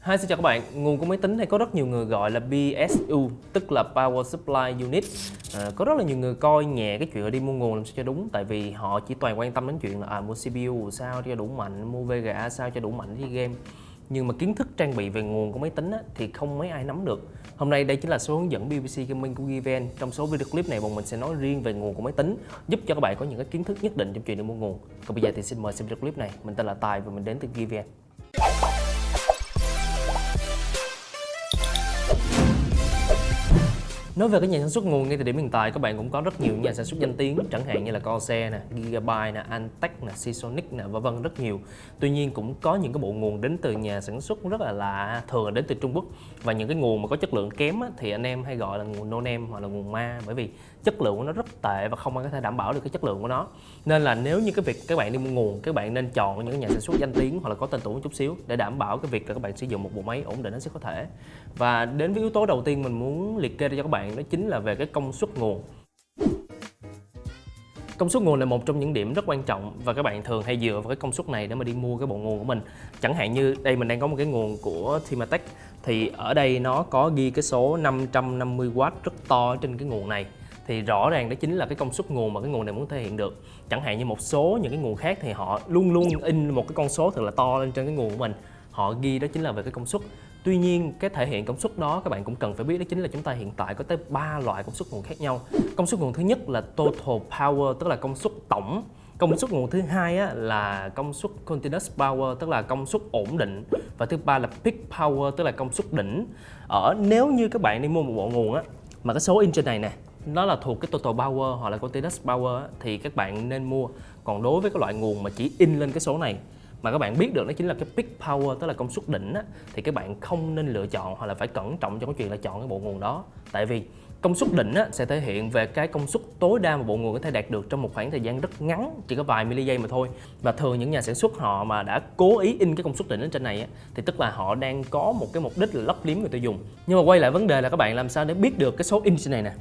Xin chào các bạn. Nguồn của máy tính hay có rất nhiều người gọi là PSU, tức là Power Supply Unit. Có rất là nhiều người coi nhẹ cái chuyện đi mua nguồn làm sao cho đúng, tại vì họ chỉ toàn quan tâm đến chuyện là mua CPU sao cho đủ mạnh, mua VGA sao cho đủ mạnh đi game. Nhưng mà kiến thức trang bị về nguồn của máy tính thì không mấy ai nắm được. Hôm nay đây chính là số hướng dẫn BBC Gaming của Given. Trong số video clip này bọn mình sẽ nói riêng về nguồn của máy tính, giúp cho các bạn có những cái kiến thức nhất định trong chuyện đi mua nguồn. Còn bây giờ thì xin mời xem video clip này. Mình tên là Tài và mình đến từ Given. Nói về cái nhà sản xuất nguồn ngay thời điểm hiện tại, các bạn cũng có rất nhiều nhà sản xuất danh tiếng, chẳng hạn như là Corsair, Gigabyte, Antec, Seasonic, v.v. rất nhiều. Tuy nhiên cũng có những cái bộ nguồn đến từ nhà sản xuất rất là lạ, thường là đến từ Trung Quốc. Và những cái nguồn mà có chất lượng kém thì anh em hay gọi là nguồn no name hoặc là nguồn ma, bởi vì chất lượng của nó rất tệ và không ai có thể đảm bảo được cái chất lượng của nó. Nên là nếu như cái việc các bạn đi mua nguồn, các bạn nên chọn những cái nhà sản xuất danh tiếng hoặc là có tên tuổi một chút xíu để đảm bảo cái việc là các bạn sử dụng một bộ máy ổn định hết sức có thể. Và đến với yếu tố đầu tiên mình muốn liệt kê ra cho các bạn, đó chính là về cái công suất nguồn. Công suất nguồn là một trong những điểm rất quan trọng và các bạn thường hay dựa vào cái công suất này để mà đi mua cái bộ nguồn của mình. Chẳng hạn như đây mình đang có một cái nguồn của Tematech, thì ở đây nó có ghi cái số 550W rất to trên cái nguồn này. Thì rõ ràng đó chính là cái công suất nguồn mà cái nguồn này muốn thể hiện được. Chẳng hạn như một số những cái nguồn khác thì họ luôn luôn in một cái con số thật là to lên trên cái nguồn của mình. Họ ghi đó chính là về cái công suất. Tuy nhiên cái thể hiện công suất đó các bạn cũng cần phải biết, đó chính là chúng ta hiện tại có tới 3 loại công suất nguồn khác nhau. Công suất nguồn thứ nhất là total power, tức là công suất tổng. Công suất nguồn thứ hai là công suất continuous power, tức là công suất ổn định. Và thứ ba là peak power, tức là công suất đỉnh. Nếu như các bạn đi mua một bộ nguồn mà cái số in trên này nè, nó là thuộc cái total power hoặc là continuous power thì các bạn nên mua. Còn đối với cái loại nguồn mà chỉ in lên cái số này mà các bạn biết được nó chính là cái peak power, tức là công suất đỉnh thì các bạn không nên lựa chọn hoặc là phải cẩn trọng trong cái chuyện là chọn cái bộ nguồn đó. Tại vì công suất đỉnh sẽ thể hiện về cái công suất tối đa mà bộ nguồn có thể đạt được trong một khoảng thời gian rất ngắn, chỉ có vài mili giây mà thôi. Và thường những nhà sản xuất họ mà đã cố ý in cái công suất đỉnh ở trên này thì tức là họ đang có một cái mục đích là lấp liếm người tiêu dùng. Nhưng mà quay lại vấn đề là các bạn làm sao để biết được cái số in trên này nè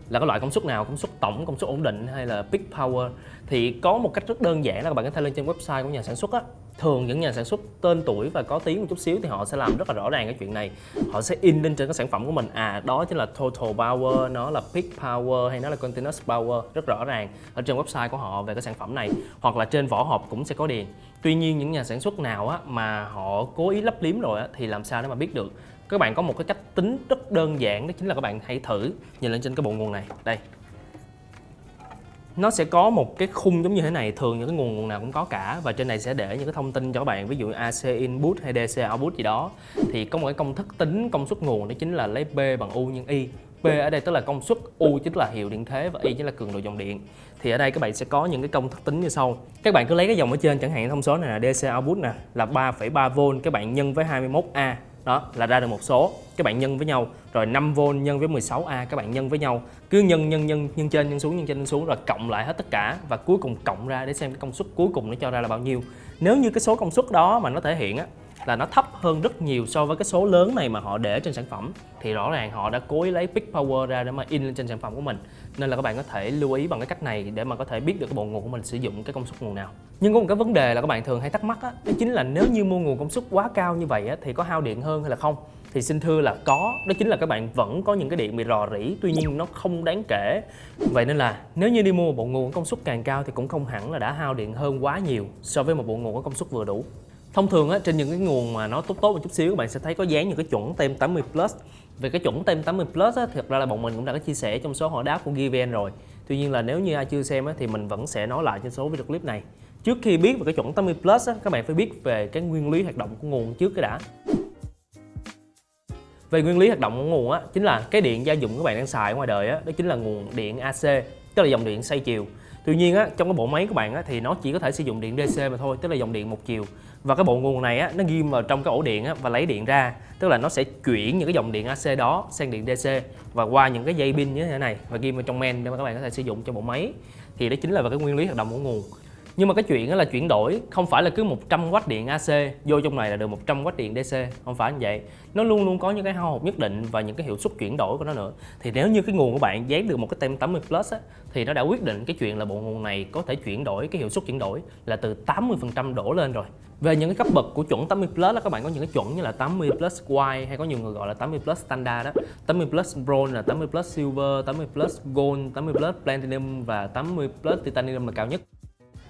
là cái loại công suất nào, công suất tổng, công suất ổn định hay là peak power. Thì có một cách rất đơn giản là các bạn có thể lên trên website của nhà sản xuất Thường những nhà sản xuất tên tuổi và có tiếng một chút xíu thì họ sẽ làm rất là rõ ràng cái chuyện này. Họ sẽ in lên trên cái sản phẩm của mình, đó chính là total power, nó là peak power hay nó là continuous power, rất rõ ràng ở trên website của họ về cái sản phẩm này. Hoặc là trên vỏ hộp cũng sẽ có điền. Tuy nhiên những nhà sản xuất nào mà họ cố ý lấp liếm rồi thì làm sao để mà biết được. Các bạn có một cái cách tính rất đơn giản, đó chính là các bạn hãy thử nhìn lên trên cái bộ nguồn này. Đây, nó sẽ có một cái khung giống như thế này, thường những cái nguồn nào cũng có cả. Và trên này sẽ để những cái thông tin cho các bạn, ví dụ AC input hay DC output gì đó. Thì có một cái công thức tính công suất nguồn, đó chính là lấy P bằng U nhân I. P ở đây tức là công suất, U chính là hiệu điện thế và I chính là cường độ dòng điện. Thì ở đây các bạn sẽ có những cái công thức tính như sau. Các bạn cứ lấy cái dòng ở trên, chẳng hạn thông số này là DC output là 3,3V, các bạn nhân với 21A. Đó là ra được một số, các bạn nhân với nhau. Rồi 5V nhân với 16A, các bạn nhân với nhau. Cứ nhân trên nhân xuống rồi cộng lại hết tất cả và cuối cùng cộng ra để xem cái công suất cuối cùng nó cho ra là bao nhiêu. Nếu như cái số công suất đó mà nó thể hiện là nó thấp hơn rất nhiều so với cái số lớn này mà họ để trên sản phẩm thì rõ ràng họ đã cố ý lấy peak power ra để mà in lên trên sản phẩm của mình. Nên là các bạn có thể lưu ý bằng cái cách này để mà có thể biết được cái bộ nguồn của mình sử dụng cái công suất nguồn nào. Nhưng có một cái vấn đề là các bạn thường hay thắc mắc đó chính là nếu như mua nguồn công suất quá cao như vậy thì có hao điện hơn hay là không? Thì xin thưa là có, đó chính là các bạn vẫn có những cái điện bị rò rỉ, tuy nhiên nó không đáng kể. Vậy nên là nếu như đi mua một bộ nguồn công suất càng cao thì cũng không hẳn là đã hao điện hơn quá nhiều so với một bộ nguồn có công suất vừa đủ. Thông thường trên những cái nguồn mà nó tốt một chút xíu, các bạn sẽ thấy có dán những cái chuẩn tem 80 Plus. Về cái chuẩn tem 80 Plus thực ra là bọn mình cũng đã có chia sẻ trong số hỏi đáp của Given rồi. Tuy nhiên là nếu như ai chưa xem thì mình vẫn sẽ nói lại trên số video clip này. Trước khi biết về cái chuẩn 80 Plus các bạn phải biết về cái nguyên lý hoạt động của nguồn trước cái đã. Về nguyên lý hoạt động của nguồn chính là cái điện gia dụng các bạn đang xài ở ngoài đời đó chính là nguồn điện AC, tức là dòng điện xoay chiều. Tuy nhiên trong cái bộ máy của bạn thì nó chỉ có thể sử dụng điện DC mà thôi, tức là dòng điện một chiều. Và cái bộ nguồn này nó ghim vào trong cái ổ điện và lấy điện ra, tức là nó sẽ chuyển những cái dòng điện AC đó sang điện DC và qua những cái dây pin như thế này và ghim vào trong main để mà các bạn có thể sử dụng cho bộ máy. Thì đó chính là về cái nguyên lý hoạt động của nguồn. Nhưng mà cái chuyện đó là chuyển đổi không phải là cứ 100W điện AC vô trong này là được 100W điện DC, không phải như vậy. Nó luôn luôn có những cái hao hụt nhất định và những cái hiệu suất chuyển đổi của nó nữa. Thì nếu như cái nguồn của bạn dán được một cái tem 80 Plus á, thì nó đã quyết định cái chuyện là bộ nguồn này có thể chuyển đổi, cái hiệu suất chuyển đổi là từ 80% đổ lên rồi. Về những cái cấp bậc của chuẩn 80 Plus đó, các bạn có những cái chuẩn như là 80 Plus White hay có nhiều người gọi là 80 Plus Standard đó, 80 Plus Bronze là 80 Plus Silver, 80 Plus Gold, 80 Plus Platinum và 80 Plus Titanium là cao nhất.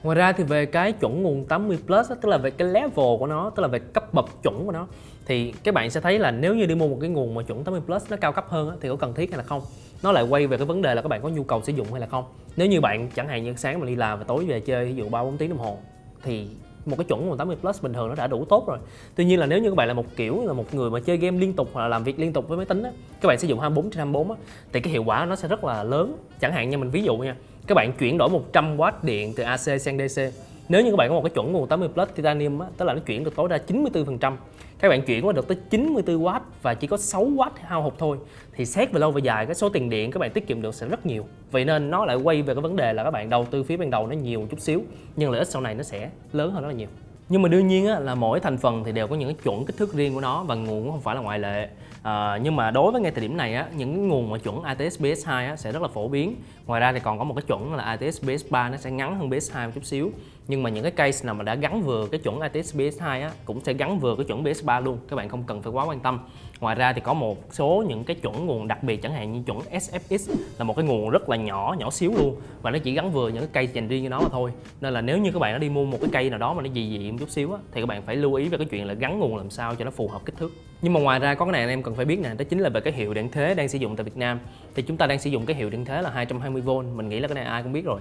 Ngoài ra thì về cái chuẩn nguồn 80 Plus đó, tức là về cái level của nó, tức là về cấp bậc chuẩn của nó, thì các bạn sẽ thấy là nếu như đi mua một cái nguồn mà chuẩn 80 Plus nó cao cấp hơn thì có cần thiết hay là không. Nó lại quay về cái vấn đề là các bạn có nhu cầu sử dụng hay là không. Nếu như bạn chẳng hạn như sáng mà đi làm và tối về chơi ví dụ 3-4 tiếng đồng hồ thì một cái chuẩn nguồn 80 Plus bình thường nó đã đủ tốt rồi. Tuy nhiên là nếu như các bạn là một kiểu là một người mà chơi game liên tục hoặc là làm việc liên tục với máy tính á, các bạn sử dụng 24/24 á, thì cái hiệu quả nó sẽ rất là lớn. Chẳng hạn như mình ví dụ nha, các bạn chuyển đổi 100W điện từ AC sang DC. Nếu như các bạn có một cái chuẩn nguồn 80 Plus Titanium á, tức là nó chuyển được tối đa 94%. Các bạn chuyển qua được tới 94W và chỉ có 6W hao hụt thôi, thì xét về lâu về dài cái số tiền điện các bạn tiết kiệm được sẽ rất nhiều. Vậy nên nó lại quay về cái vấn đề là các bạn đầu tư phía ban đầu nó nhiều chút xíu, nhưng lợi ích sau này nó sẽ lớn hơn rất là nhiều. Nhưng mà đương nhiên á, là mỗi thành phần thì đều có những cái chuẩn kích thước riêng của nó và nguồn cũng không phải là ngoại lệ. Nhưng mà đối với ngay thời điểm này á, những cái nguồn mà chuẩn ATX PS2 á, sẽ rất là phổ biến. Ngoài ra thì còn có một cái chuẩn là ATX PS3 nó sẽ ngắn hơn PS2 một chút xíu. Nhưng mà những cái case nào mà đã gắn vừa cái chuẩn ATX PS2 á, cũng sẽ gắn vừa cái chuẩn PS3 luôn. Các bạn không cần phải quá quan tâm. Ngoài ra thì có một số những cái chuẩn nguồn đặc biệt chẳng hạn như chuẩn SFX là một cái nguồn rất là nhỏ xíu luôn và nó chỉ gắn vừa những cái case dành riêng cho nó mà thôi. Nên là nếu như các bạn đã đi mua một cái cây nào đó mà nó dị một chút xíu á, thì các bạn phải lưu ý về cái chuyện là gắn nguồn làm sao cho nó phù hợp kích thước. Nhưng mà ngoài ra có cái này anh em cần phải biết nè, đó chính là về cái hiệu điện thế đang sử dụng tại Việt Nam. Thì chúng ta đang sử dụng cái hiệu điện thế là 220V, mình nghĩ là cái này ai cũng biết rồi.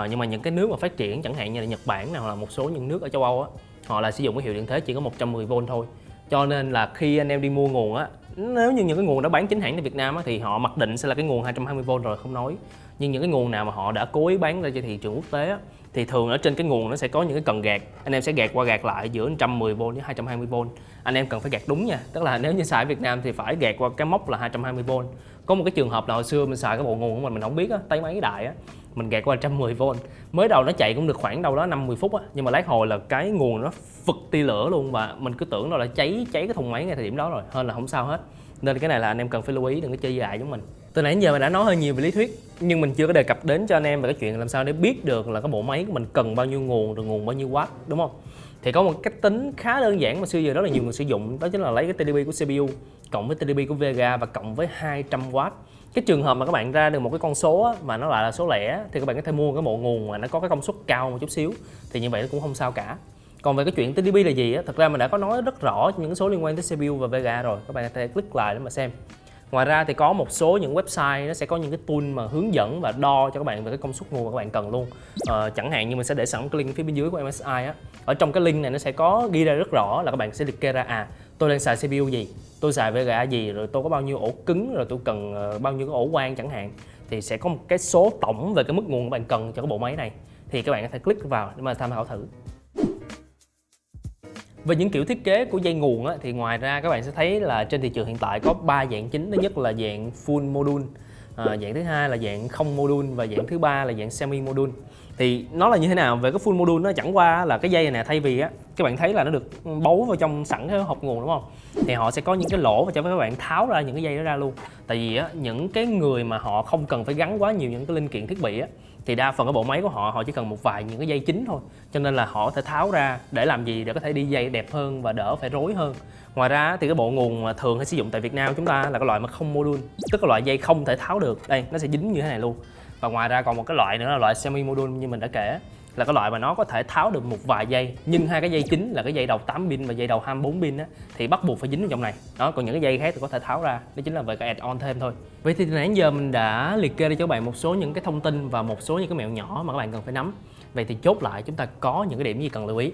Nhưng mà những cái nước mà phát triển chẳng hạn như là Nhật Bản nào hoặc là một số những nước ở châu Âu á, họ là sử dụng cái hiệu điện thế chỉ có 110V thôi. Cho nên là khi anh em đi mua nguồn á, nếu như những cái nguồn đó bán chính hãng tại Việt Nam á, thì họ mặc định sẽ là cái nguồn 220V rồi không nói. Nhưng những cái nguồn nào mà họ đã cố ý bán ra cho thị trường quốc tế á, thì thường ở trên cái nguồn nó sẽ có những cái cần gạt. Anh em sẽ gạt qua gạt lại giữa 110V với 220V. Anh em cần phải gạt đúng nha. Tức là nếu như xài ở Việt Nam thì phải gạt qua cái mốc là 220V. Có một cái trường hợp là hồi xưa mình xài cái bộ nguồn của mình không biết á, tay máy đại á, mình gạt qua 110V. Mới đầu nó chạy cũng được khoảng đâu đó 5-10 phút á, nhưng mà lát hồi là cái nguồn nó phực tia lửa luôn và mình cứ tưởng đó là cháy cái thùng máy ngay thời điểm đó rồi, hơn là không sao hết. Nên cái này là anh em cần phải lưu ý, đừng có chơi dại giống mình. Từ nãy đến giờ mình đã nói hơi nhiều về lý thuyết, nhưng mình chưa có đề cập đến cho anh em về cái chuyện làm sao để biết được là cái bộ máy của mình cần bao nhiêu nguồn, rồi nguồn bao nhiêu watt, đúng không? Thì có một cách tính khá đơn giản mà xưa giờ rất là nhiều người sử dụng, đó chính là lấy cái TDP của CPU cộng với TDP của Vega và cộng với 200W. Cái trường hợp mà các bạn ra được một cái con số á, mà nó lại là số lẻ thì các bạn có thể mua cái bộ nguồn mà nó có cái công suất cao một chút xíu, thì như vậy nó cũng không sao cả. Còn về cái chuyện TDP là gì á, thật ra mình đã có nói rất rõ những cái số liên quan tới CPU và Vega rồi, các bạn có thể click lại để mà xem. Ngoài ra thì có một số những website nó sẽ có những cái tool mà hướng dẫn và đo cho các bạn về cái công suất nguồn mà các bạn cần luôn. Chẳng hạn như mình sẽ để sẵn cái link phía bên dưới của MSI á. Ở trong cái link này nó sẽ có ghi ra rất rõ là các bạn sẽ liệt kê ra tôi đang xài CPU gì, tôi xài Vega gì, rồi tôi có bao nhiêu ổ cứng, rồi tôi cần bao nhiêu cái ổ quang chẳng hạn. Thì sẽ có một cái số tổng về cái mức nguồn các bạn cần cho cái bộ máy này. Thì các bạn có thể click vào để mà tham khảo thử. Về những kiểu thiết kế của dây nguồn á, thì ngoài ra các bạn sẽ thấy là trên thị trường hiện tại có 3 dạng chính. Thứ nhất là dạng full module, dạng thứ hai là dạng không module và dạng thứ ba là dạng semi module. Thì nó là như thế nào? Về cái full module nó chẳng qua là cái dây này nè, thay vì á các bạn thấy là nó được bấu vào trong sẵn cái hộp nguồn đúng không? Thì họ sẽ có những cái lỗ và cho phép các bạn tháo ra những cái dây đó ra luôn. Tại vì á những cái người mà họ không cần phải gắn quá nhiều những cái linh kiện thiết bị á, thì đa phần cái bộ máy của họ chỉ cần một vài những cái dây chính thôi, cho nên là họ có thể tháo ra để làm gì, để có thể đi dây đẹp hơn và đỡ phải rối hơn. Ngoài ra thì cái bộ nguồn mà thường hay sử dụng tại Việt Nam chúng ta là cái loại mà không module, tức là loại dây không thể tháo được, đây nó sẽ dính như thế này luôn. Và ngoài ra còn một cái loại nữa là loại semi module như mình đã kể, là cái loại mà nó có thể tháo được một vài dây, nhưng hai cái dây chính là cái dây đầu 8 pin và dây đầu 24 pin á, thì bắt buộc phải dính vào trong này. Đó, còn những cái dây khác thì có thể tháo ra, đó chính là về cái add-on thêm thôi. Vậy thì từ nãy đến giờ mình đã liệt kê cho các bạn một số những cái thông tin và một số những cái mẹo nhỏ mà các bạn cần phải nắm. Vậy thì chốt lại chúng ta có những cái điểm gì cần lưu ý.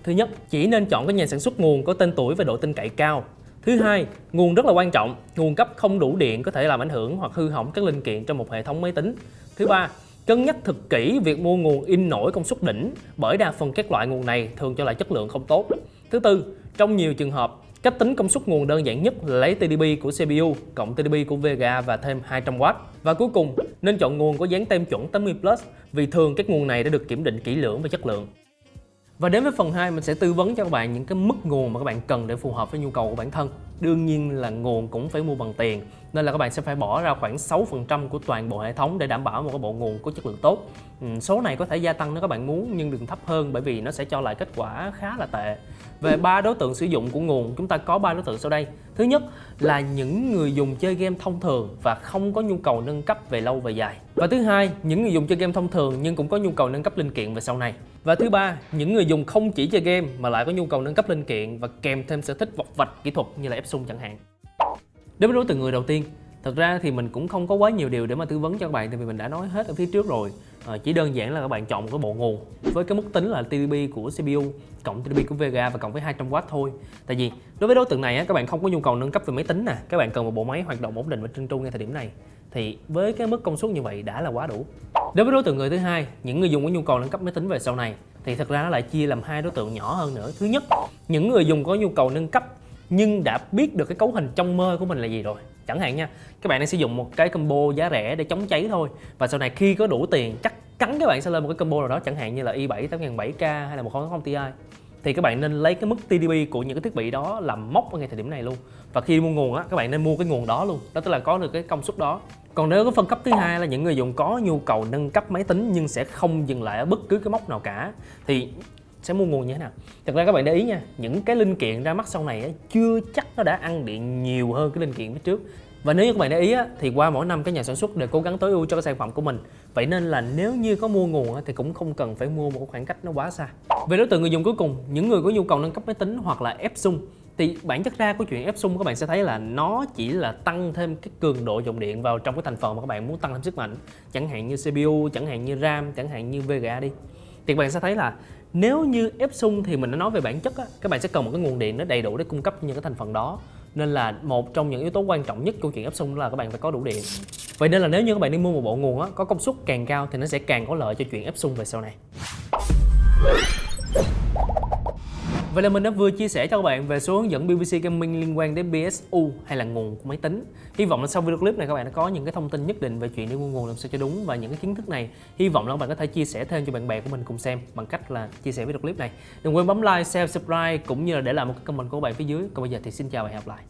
Thứ nhất, chỉ nên chọn cái nhà sản xuất nguồn có tên tuổi và độ tin cậy cao. Thứ hai, nguồn rất là quan trọng, nguồn cấp không đủ điện có thể làm ảnh hưởng hoặc hư hỏng các linh kiện trong một hệ thống máy tính. Thứ ba, cân nhắc thật kỹ việc mua nguồn in nổi công suất đỉnh, bởi đa phần các loại nguồn này thường cho lại chất lượng không tốt. Thứ tư, trong nhiều trường hợp, Cách tính công suất nguồn đơn giản nhất là lấy TDP của CPU cộng TDP của VGA và thêm 200W. Và cuối cùng, nên chọn nguồn có dán tem chuẩn 80+ vì thường các nguồn này đã được kiểm định kỹ lưỡng về chất lượng. Và đến với phần 2, mình sẽ tư vấn cho các bạn những cái mức nguồn mà các bạn cần để phù hợp với nhu cầu của bản thân. Đương nhiên là nguồn cũng phải mua bằng tiền, nên là các bạn sẽ phải bỏ ra khoảng 6% của toàn bộ hệ thống để đảm bảo một cái bộ nguồn có chất lượng tốt. Số này có thể gia tăng nếu các bạn muốn, nhưng đừng thấp hơn bởi vì nó sẽ cho lại kết quả khá là tệ. Về 3 đối tượng sử dụng của nguồn, chúng ta có 3 đối tượng sau đây. Thứ nhất là những người dùng chơi game thông thường và không có nhu cầu nâng cấp về lâu về dài. Và thứ hai, những người dùng chơi game thông thường nhưng cũng có nhu cầu nâng cấp linh kiện về sau này. Và thứ ba, những người dùng không chỉ chơi game mà lại có nhu cầu nâng cấp linh kiện và kèm thêm sở thích vọc vạch kỹ thuật như là Epson chẳng hạn. Đối với đối tượng người đầu tiên, thật ra thì mình cũng không có quá nhiều điều để mà tư vấn cho các bạn, tại vì mình đã nói hết ở phía trước rồi. Chỉ đơn giản là các bạn chọn một cái bộ nguồn với cái mức tính là TDP của CPU cộng TDP của VGA và cộng với 200W thôi. Tại vì đối với đối tượng này các bạn không có nhu cầu nâng cấp về máy tính nè, các bạn cần một bộ máy hoạt động ổn định và trơn tru ngay thời điểm này. Thì với cái mức công suất như vậy đã là quá đủ. Đối với đối tượng người thứ hai, những người dùng có nhu cầu nâng cấp máy tính về sau này, thì thật ra nó lại chia làm 2 đối tượng nhỏ hơn nữa. Thứ nhất, những người dùng có nhu cầu nâng cấp nhưng đã biết được cái cấu hình trong mơ của mình là gì rồi. Chẳng hạn nha, các bạn đang sử dụng một cái combo giá rẻ để chống cháy thôi, và sau này khi có đủ tiền chắc chắn các bạn sẽ lên một cái combo nào đó, chẳng hạn như là i7 8700K hay là 1080 Ti, thì các bạn nên lấy cái mức TDP của những cái thiết bị đó làm mốc ở ngay thời điểm này luôn. Và khi mua nguồn các bạn nên mua cái nguồn đó luôn, đó tức là có được cái công suất đó. Còn nếu có phân cấp thứ hai là những người dùng có nhu cầu nâng cấp máy tính nhưng sẽ không dừng lại ở bất cứ cái mốc nào cả, thì sẽ mua nguồn như thế nào? Thật ra các bạn để ý nha, những cái linh kiện ra mắt sau này chưa chắc nó đã ăn điện nhiều hơn cái linh kiện phía trước. Và nếu như các bạn để ý thì qua mỗi năm các nhà sản xuất đều cố gắng tối ưu cho cái sản phẩm của mình. Vậy nên là nếu như có mua nguồn thì cũng không cần phải mua một khoảng cách nó quá xa. Về đối tượng người dùng cuối cùng, những người có nhu cầu nâng cấp máy tính hoặc là Epson, thì bản chất ra của chuyện Epson các bạn sẽ thấy là nó chỉ là tăng thêm cái cường độ dòng điện vào trong cái thành phần mà các bạn muốn tăng thêm sức mạnh, chẳng hạn như CPU, chẳng hạn như RAM, chẳng hạn như VGA đi. Thì các bạn sẽ thấy là nếu như Epson thì mình đã nói về bản chất các bạn sẽ cần một cái nguồn điện nó đầy đủ để cung cấp những cái thành phần đó. Nên là một trong những yếu tố quan trọng nhất của chuyện Epson là các bạn phải có đủ điện. Vậy nên là nếu như các bạn đi mua một bộ nguồn có công suất càng cao thì nó sẽ càng có lợi cho chuyện Epson về sau này. Vậy là mình đã vừa chia sẻ cho các bạn về số hướng dẫn BBC Gaming liên quan đến BSU hay là nguồn của máy tính. Hy vọng là sau video clip này các bạn đã có những cái thông tin nhất định về chuyện đi mua nguồn làm sao cho đúng, và những cái kiến thức này hy vọng là các bạn có thể chia sẻ thêm cho bạn bè của mình cùng xem bằng cách là chia sẻ video clip này. Đừng quên bấm like, share, subscribe cũng như là để lại một cái comment của các bạn phía dưới. Còn bây giờ thì xin chào và hẹn gặp lại.